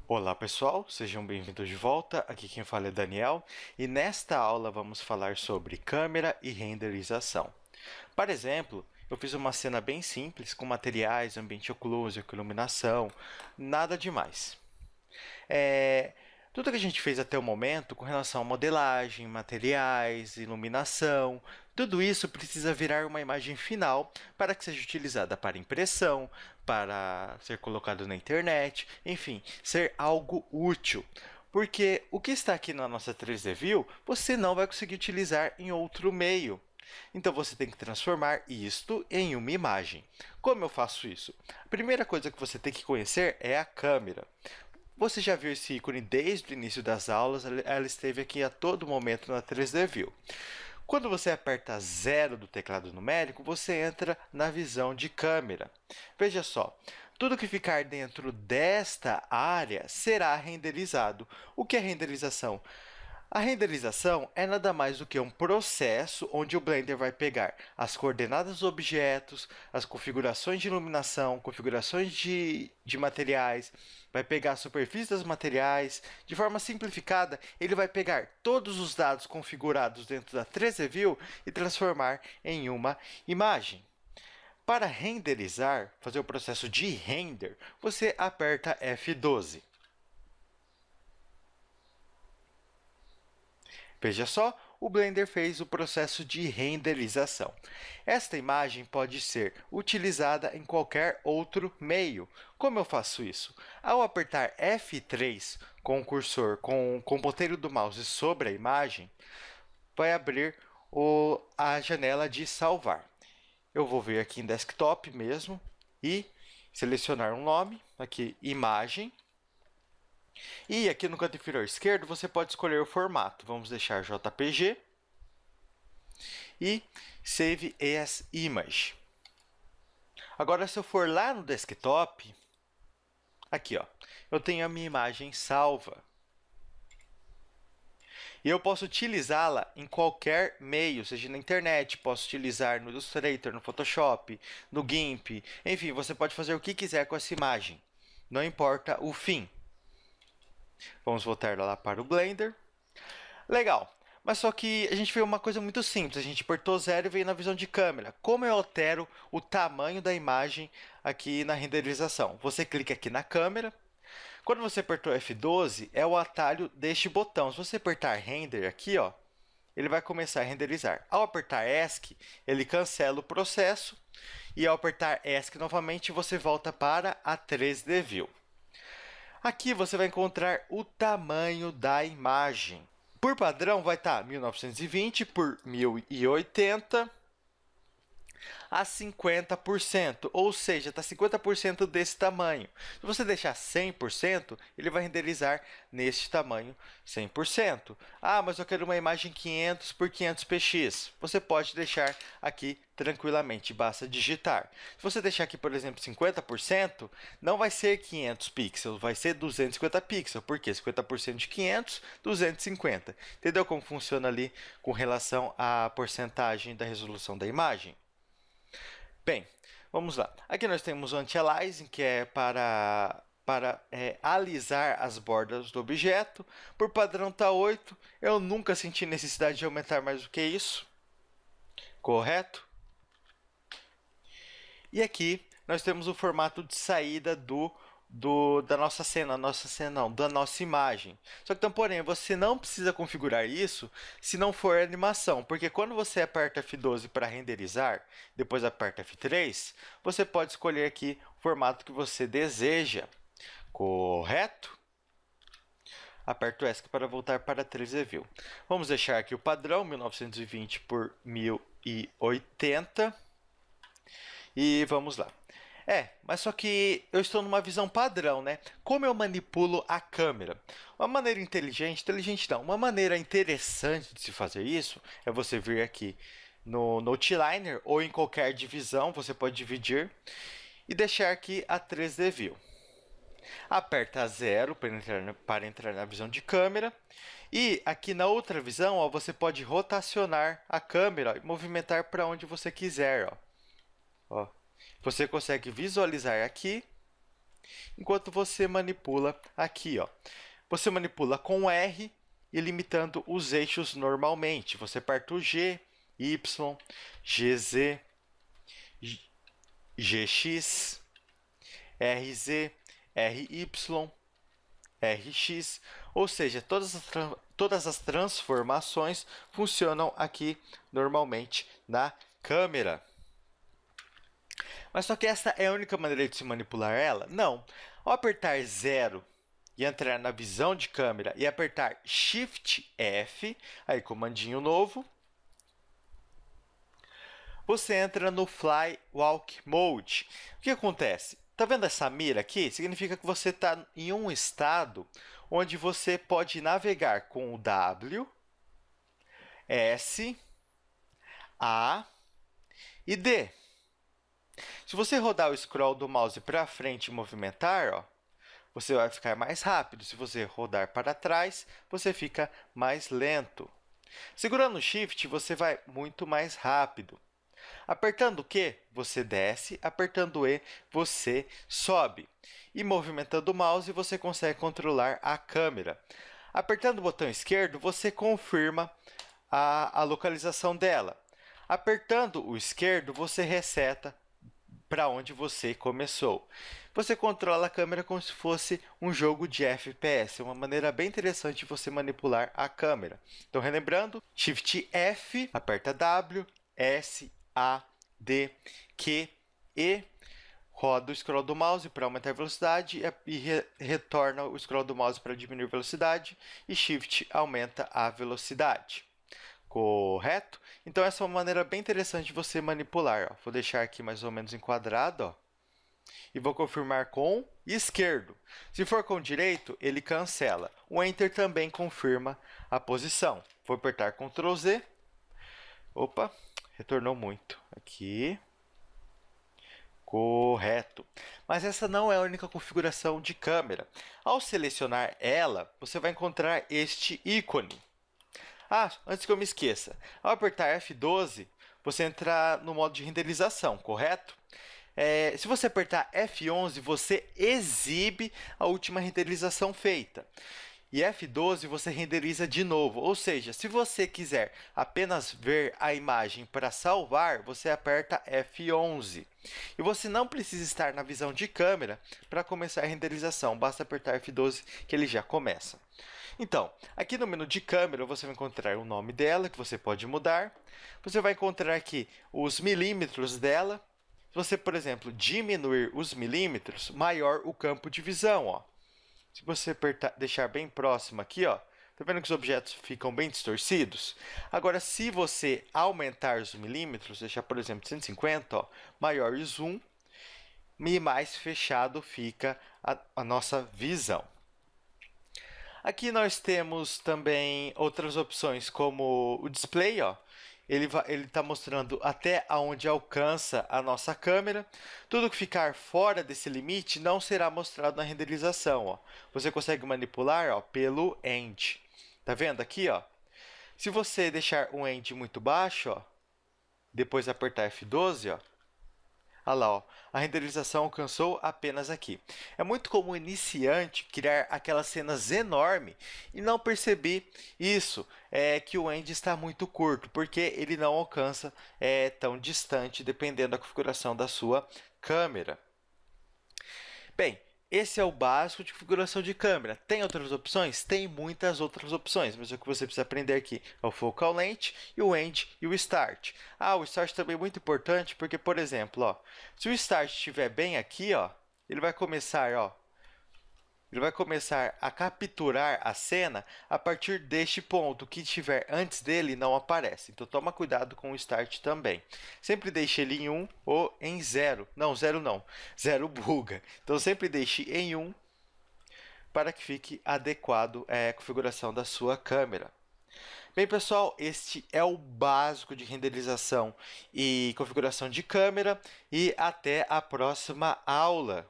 Olá pessoal, sejam bem-vindos de volta. Aqui quem fala é Daniel e nesta aula vamos falar sobre câmera e renderização. Por exemplo, eu fiz uma cena bem simples com materiais, ambiente occlusive, iluminação, nada demais. Tudo que a gente fez até o momento com relação a modelagem, materiais, iluminação, tudo isso precisa virar uma imagem final para que seja utilizada para impressão, para ser colocado na internet, enfim, ser algo útil. Porque o que está aqui na nossa 3D View, você não vai conseguir utilizar em outro meio. Então, você tem que transformar isto em uma imagem. Como eu faço isso? A primeira coisa que você tem que conhecer é a câmera. Você já viu esse ícone desde o início das aulas, ela esteve aqui a todo momento na 3D View. Quando você aperta 0 do teclado numérico, você entra na visão de câmera. Veja só, tudo que ficar dentro desta área será renderizado. O que é renderização? A renderização é nada mais do que um processo onde o Blender vai pegar as coordenadas dos objetos, as configurações de iluminação, configurações de materiais, vai pegar a superfície dos materiais. De forma simplificada, ele vai pegar todos os dados configurados dentro da 3D View e transformar em uma imagem. Para renderizar, fazer o processo de render, você aperta F12. Veja só, o Blender fez o processo de renderização. Esta imagem pode ser utilizada em qualquer outro meio. Como eu faço isso? Ao apertar F3 com o cursor, com o ponteiro do mouse sobre a imagem, vai abrir a janela de salvar. Eu vou vir aqui em Desktop mesmo e selecionar um nome, aqui, Imagem. E aqui no canto inferior esquerdo, você pode escolher o formato. Vamos deixar JPG e Save as Image. Agora, se eu for lá no desktop, aqui, ó, eu tenho a minha imagem salva. E eu posso utilizá-la em qualquer meio, seja na internet, posso utilizar no Illustrator, no Photoshop, no GIMP. Enfim, você pode fazer o que quiser com essa imagem. Não importa o fim. Vamos voltar lá para o Blender. Legal, mas só que a gente fez uma coisa muito simples. A gente apertou 0 e veio na visão de câmera. Como eu altero o tamanho da imagem aqui na renderização? Você clica aqui na câmera. Quando você apertou F12, é o atalho deste botão. Se você apertar Render aqui, ó, ele vai começar a renderizar. Ao apertar ESC, ele cancela o processo. E ao apertar ESC novamente, você volta para a 3D View. Aqui você vai encontrar o tamanho da imagem. Por padrão, vai estar 1920 por 1080 a 50%, ou seja, está 50% desse tamanho. Se você deixar 100%, ele vai renderizar neste tamanho 100%. Ah, mas eu quero uma imagem 500 por 500 px. Você pode deixar aqui tranquilamente, basta digitar. Se você deixar aqui, por exemplo, 50%, não vai ser 500 pixels, vai ser 250 pixels. Por quê? 50% de 500, 250. Entendeu como funciona ali com relação à porcentagem da resolução da imagem? Bem, vamos lá. Aqui nós temos o Anti-Aliasing, que é para alisar as bordas do objeto. Por padrão está 8. Eu nunca senti necessidade de aumentar mais do que isso. Correto? E aqui nós temos o formato de saída da nossa cena, da nossa imagem. Só que, então, porém, você não precisa configurar isso se não for animação, porque quando você aperta F12 para renderizar, depois aperta F3, você pode escolher aqui o formato que você deseja. Correto? Aperto ESC para voltar para a 3D View. Vamos deixar aqui o padrão, 1920 por 1080. E vamos lá. Mas só que eu estou numa visão padrão, né? Como eu manipulo a câmera? Uma maneira inteligente não, uma maneira interessante de se fazer isso é você vir aqui no Outliner ou em qualquer divisão, você pode dividir e deixar aqui a 3D View. Aperta 0 para entrar na visão de câmera. E aqui na outra visão, ó, você pode rotacionar a câmera e movimentar para onde você quiser. Ó. Você consegue visualizar aqui, enquanto você manipula aqui, ó. Você manipula com R e limitando os eixos normalmente. Você aperta o G, Y, GZ, GX, RZ, RY, RX, ou seja, todas as transformações funcionam aqui normalmente na câmera. Mas só que essa é a única maneira de se manipular ela? Não. Ao apertar 0 e entrar na visão de câmera e apertar Shift F, aí comandinho novo, você entra no Fly Walk Mode. O que acontece? Tá vendo essa mira aqui? Significa que você está em um estado onde você pode navegar com o W, S, A e D. Se você rodar o scroll do mouse para frente e movimentar, ó, você vai ficar mais rápido. Se você rodar para trás, você fica mais lento. Segurando o Shift, você vai muito mais rápido. Apertando o Q, você desce. Apertando o E, você sobe. E movimentando o mouse, você consegue controlar a câmera. Apertando o botão esquerdo, você confirma a localização dela. Apertando o esquerdo, você reseta para onde você começou. Você controla a câmera como se fosse um jogo de FPS. É uma maneira bem interessante de você manipular a câmera. Então, relembrando, Shift F, aperta W, S, A, D, Q, E, roda o scroll do mouse para aumentar a velocidade e retorna o scroll do mouse para diminuir a velocidade e Shift aumenta a velocidade. Correto? Então, essa é uma maneira bem interessante de você manipular. Ó. Vou deixar aqui mais ou menos enquadrado. Ó. E vou confirmar com esquerdo. Se for com direito, ele cancela. O Enter também confirma a posição. Vou apertar Ctrl Z. Opa, retornou muito. Aqui. Correto. Mas essa não é a única configuração de câmera. Ao selecionar ela, você vai encontrar este ícone. Ah, antes que eu me esqueça, ao apertar F12, você entra no modo de renderização, correto? Se você apertar F11, você exibe a última renderização feita. E F12 você renderiza de novo, ou seja, se você quiser apenas ver a imagem para salvar, você aperta F11. E você não precisa estar na visão de câmera para começar a renderização, basta apertar F12 que ele já começa. Então, aqui no menu de câmera, você vai encontrar o nome dela, que você pode mudar. Você vai encontrar aqui os milímetros dela. Se você, por exemplo, diminuir os milímetros, maior o campo de visão. Ó. Se você apertar, deixar bem próximo aqui, ó, tá vendo que os objetos ficam bem distorcidos? Agora, se você aumentar os milímetros, deixar, por exemplo, 150, ó, maior o zoom, e mais fechado fica a nossa visão. Aqui nós temos também outras opções, como o display. Ó. Ele está mostrando até onde alcança a nossa câmera. Tudo que ficar fora desse limite não será mostrado na renderização. Ó. Você consegue manipular ó, pelo end. Tá vendo aqui? Ó? Se você deixar um end muito baixo, ó, depois apertar F12, ó, olha lá, ó, a renderização alcançou apenas aqui. É muito comum iniciante criar aquelas cenas enormes e não perceber isso, que o end está muito curto, porque ele não alcança tão distante, dependendo da configuração da sua câmera. Bem, esse é o básico de configuração de câmera. Tem outras opções? Tem muitas outras opções, mas o que você precisa aprender aqui é o Focal Length, e o End e o Start. Ah, o Start também é muito importante porque, por exemplo, ó, se o Start estiver bem aqui, ó, ele vai começar a capturar a cena a partir deste ponto. O que estiver antes dele não aparece. Então, toma cuidado com o Start também. Sempre deixe ele em 1 ou em 0. Não, 0 não. 0 buga. Então, sempre deixe em 1 para que fique adequado à configuração da sua câmera. Bem, pessoal, este é o básico de renderização e configuração de câmera. E até a próxima aula.